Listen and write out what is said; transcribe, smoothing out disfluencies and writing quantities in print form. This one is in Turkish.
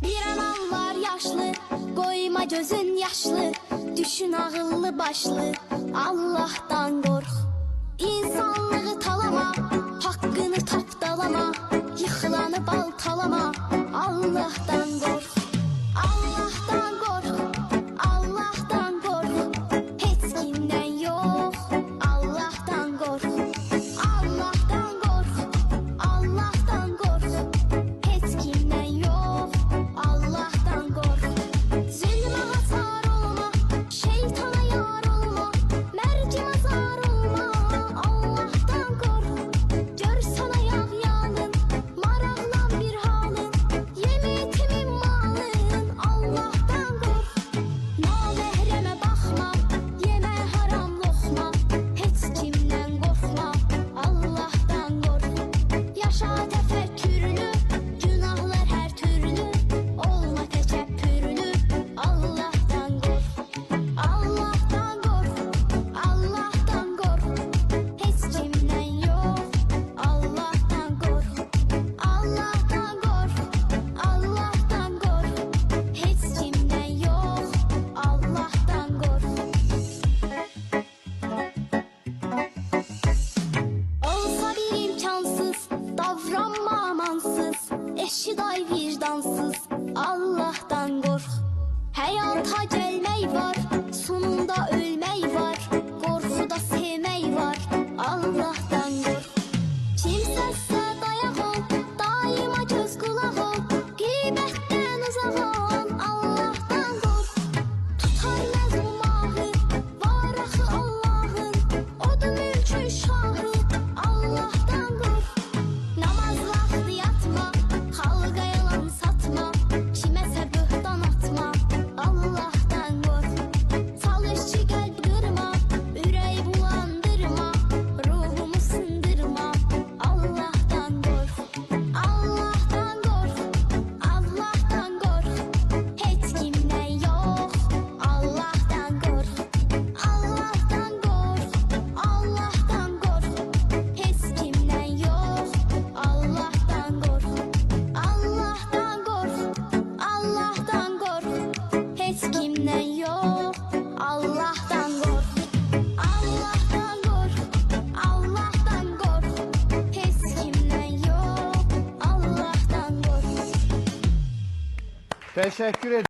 Bir anam var yaşlı, koyma gözün yaşlı. Düşün ağıllı başlı, Allah'tan kork. İnsanlığı talama, hakkını tapdalama. Yıkılanı baltalama, Allah'tan kork. Allah'tan kork, Allah'tan kork. Hiç kimden yok, Allah'tan kork. Allah'tan kork, Allah'tan kork. Hiç kimden yok, Allah'tan kork. Zulme hasar olma, şeytana yar olma. Merci mazar olma, Allah'tan kork. Gör sana yağyanın, maraqlan bir halın. Yeme etimin malın, Allah'tan kork. Nabehreme bakma, yeme haram lokma. Hiç kimden korkma, Allah'tan kork. Yaşa tefekkürlü, günahlar her türlü. Olma teçeppürlü, Allah'tan kork. Allah'tan kork, Allah'tan kork. Hiç kimden yok, Allah'tan kork. Allah'tan kork, Allah'tan kork. Hiç kimden yok, Allah'tan kork. Olsa bir imkansız, davranma amansız. Eşi day vicdansız, Allah'tan kork. Hayata gelmek var, sonunda ölmek var. Korkuda sevmek var, Allah'tan kork. Kimsəsə dayaq ol, daima göz qulaq ol. Qeybətdən uzaq ol, Allah'tan kork. Tutar məzlumahı, var axı Allah'ın. Odur mülkün şahı, Allah'tan kork. Namaz vaxtı yatma, xalqa yalan satma. Kiməsə böhtan atma, Allah'tan kork. Çalışçı qəlb qırma, ürək bulandırma. Ruhumu sındırma, Allah'tan kork. Allah'tan kork, Allah'tan kork. Hiç kimden yok, Allah'tan kork. Allah'tan kork, Allah'tan kork. Hiç kimden yok, Allah'tan kork. Allah'tan kork, Allah'tan kork. Hiç kimden yok, Allah'tan kork. Allah'tan kork, Allah'tan kork. Hiç kimden yok, Allah'tan kork. Teşekkür ederim.